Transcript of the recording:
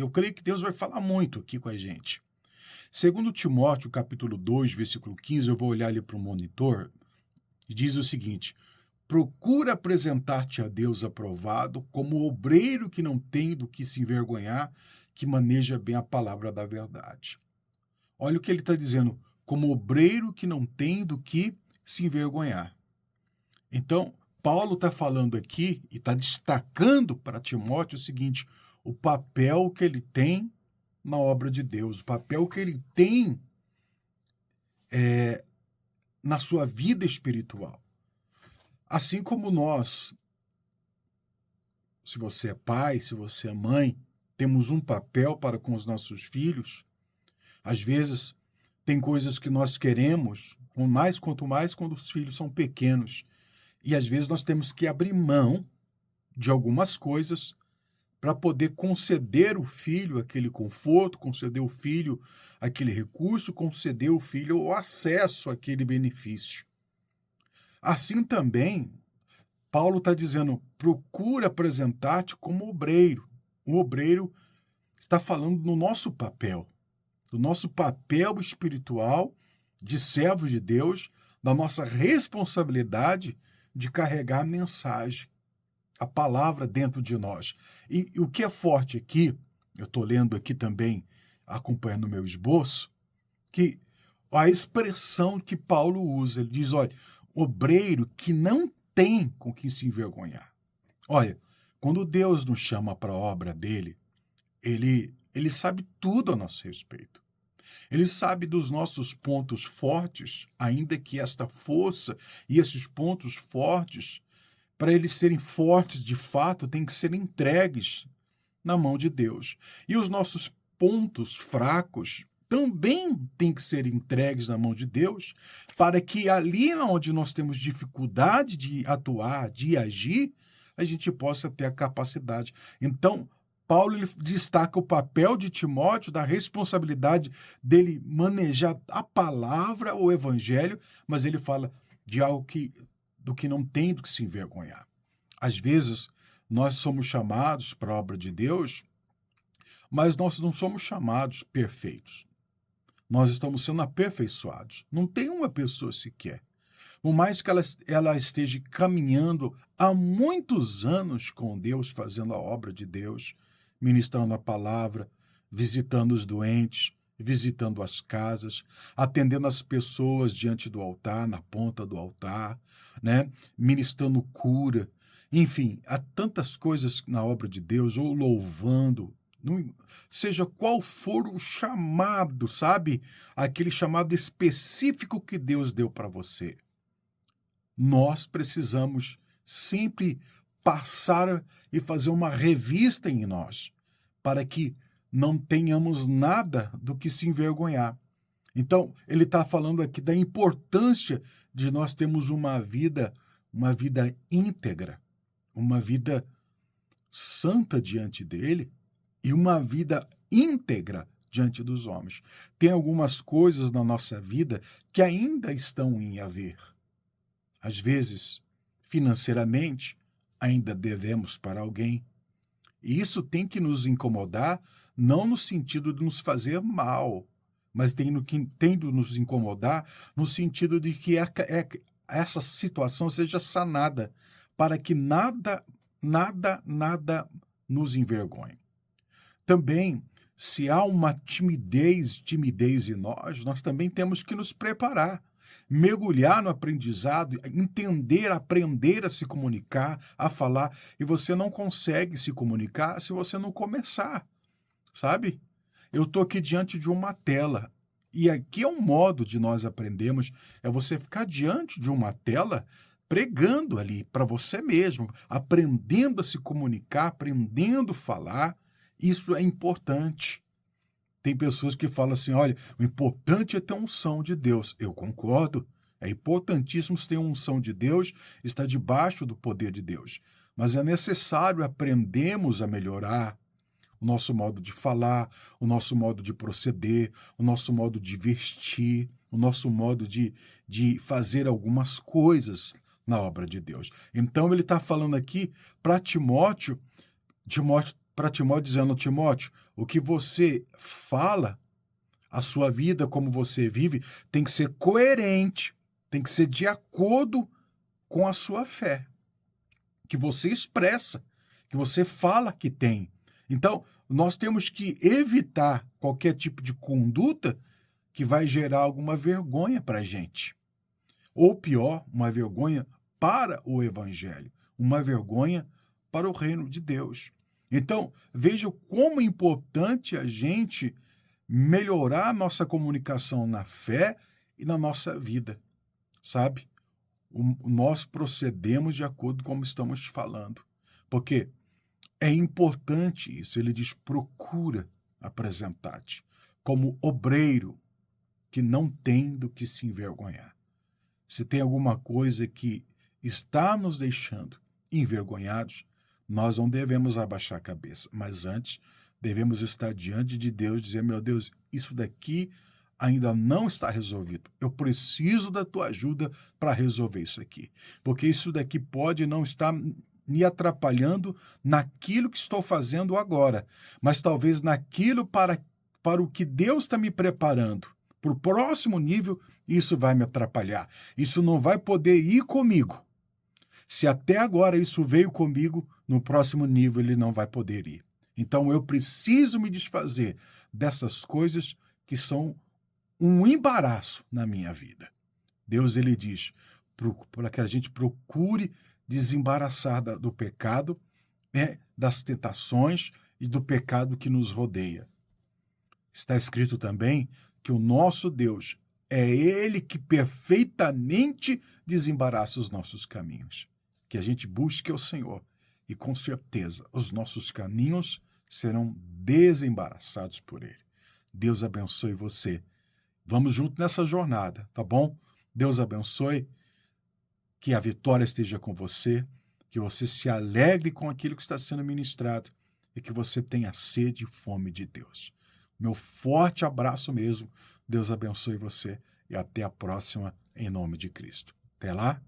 E eu creio que Deus vai falar muito aqui com a gente. Segundo Timóteo, capítulo 2, versículo 15, eu vou olhar ali para o monitor, e diz o seguinte: procura apresentar-te a Deus aprovado como obreiro que não tem do que se envergonhar, que maneja bem a palavra da verdade. Olha o que ele está dizendo, como obreiro que não tem do que se envergonhar. Então, Paulo está falando aqui e está destacando para Timóteo o seguinte: o papel que ele tem na obra de Deus, o papel que ele tem na sua vida espiritual. Assim como nós, se você é pai, se você é mãe, temos um papel para com os nossos filhos, às vezes tem coisas que nós queremos, quanto mais quando os filhos são pequenos. E às vezes nós temos que abrir mão de algumas coisas para poder conceder ao filho aquele conforto, conceder ao filho aquele recurso, conceder ao filho o acesso àquele benefício. Assim também, Paulo está dizendo, procura apresentar-te como obreiro. O obreiro está falando do nosso papel espiritual de servo de Deus, da nossa responsabilidade de carregar a mensagem, a palavra dentro de nós. E o que é forte aqui, eu estou lendo aqui também, acompanhando o meu esboço, que a expressão que Paulo usa, ele diz, olha, obreiro que não tem com que se envergonhar. Olha, quando Deus nos chama para a obra dele, ele sabe tudo a nosso respeito. Ele sabe dos nossos pontos fortes, ainda que esta força e esses pontos fortes, para eles serem fortes de fato, têm que ser entregues na mão de Deus. E os nossos pontos fracos também têm que ser entregues na mão de Deus, para que ali onde nós temos dificuldade de atuar, de agir, a gente possa ter a capacidade. Então, Paulo ele destaca o papel de Timóteo, da responsabilidade dele manejar a palavra, o evangelho, mas ele fala de algo do que não tem do que se envergonhar. Às vezes, nós somos chamados para a obra de Deus, mas nós não somos chamados perfeitos. Nós estamos sendo aperfeiçoados. Não tem uma pessoa sequer. Por mais que ela esteja caminhando há muitos anos com Deus, fazendo a obra de Deus, ministrando a palavra, visitando os doentes, visitando as casas, atendendo as pessoas diante do altar, na ponta do altar, né? Ministrando cura. Enfim, há tantas coisas na obra de Deus, ou louvando, seja qual for o chamado, sabe? Aquele chamado específico que Deus deu para você. Nós precisamos sempre passar e fazer uma revista em nós, para que não tenhamos nada do que se envergonhar. Então, ele está falando aqui da importância de nós termos uma vida íntegra, uma vida santa diante dele e uma vida íntegra diante dos homens. Tem algumas coisas na nossa vida que ainda estão em haver. Às vezes, financeiramente, ainda devemos para alguém. E isso tem que nos incomodar, não no sentido de nos fazer mal, mas tem de nos incomodar no sentido de que essa situação seja sanada, para que nada nos envergonhe. Também, se há uma timidez em nós também temos que nos preparar, mergulhar no aprendizado, aprender a se comunicar, a falar, e você não consegue se comunicar se você não começar, sabe? Eu estou aqui diante de uma tela, e aqui é um modo de nós aprendermos, é você ficar diante de uma tela, pregando ali para você mesmo, aprendendo a se comunicar, aprendendo a falar. Isso é importante. Tem pessoas que falam assim, olha, o importante é ter a unção de Deus. Eu concordo, é importantíssimo ter a unção de Deus, estar debaixo do poder de Deus. Mas é necessário aprendermos a melhorar o nosso modo de falar, o nosso modo de proceder, o nosso modo de vestir, o nosso modo de fazer algumas coisas na obra de Deus. Então ele está falando aqui para Timóteo, para Timóteo, dizendo: Timóteo, o que você fala, a sua vida, como você vive, tem que ser coerente, tem que ser de acordo com a sua fé, que você expressa, que você fala que tem. Então, nós temos que evitar qualquer tipo de conduta que vai gerar alguma vergonha para a gente. Ou pior, uma vergonha para o evangelho, uma vergonha para o reino de Deus. Então, veja como é importante a gente melhorar a nossa comunicação na fé e na nossa vida, sabe? Nós procedemos de acordo com como estamos falando, porque é importante isso. Ele diz: procura apresentar-te como obreiro que não tem do que se envergonhar. Se tem alguma coisa que está nos deixando envergonhados, nós não devemos abaixar a cabeça, mas antes devemos estar diante de Deus e dizer: meu Deus, isso daqui ainda não está resolvido. Eu preciso da tua ajuda para resolver isso aqui, porque isso daqui pode não estar me atrapalhando naquilo que estou fazendo agora, mas talvez naquilo para o que Deus está me preparando. Para o próximo nível, isso vai me atrapalhar. Isso não vai poder ir comigo. Se até agora isso veio comigo, no próximo nível ele não vai poder ir. Então eu preciso me desfazer dessas coisas que são um embaraço na minha vida. Deus, ele diz para que a gente procure desembaraçar do pecado, das tentações e do pecado que nos rodeia. Está escrito também que o nosso Deus é Ele que perfeitamente desembaraça os nossos caminhos. Que a gente busque o Senhor e, com certeza, os nossos caminhos serão desembaraçados por Ele. Deus abençoe você. Vamos junto nessa jornada, tá bom? Deus abençoe, que a vitória esteja com você, que você se alegre com aquilo que está sendo ministrado e que você tenha sede e fome de Deus. Meu forte abraço mesmo. Deus abençoe você e até a próxima, em nome de Cristo. Até lá.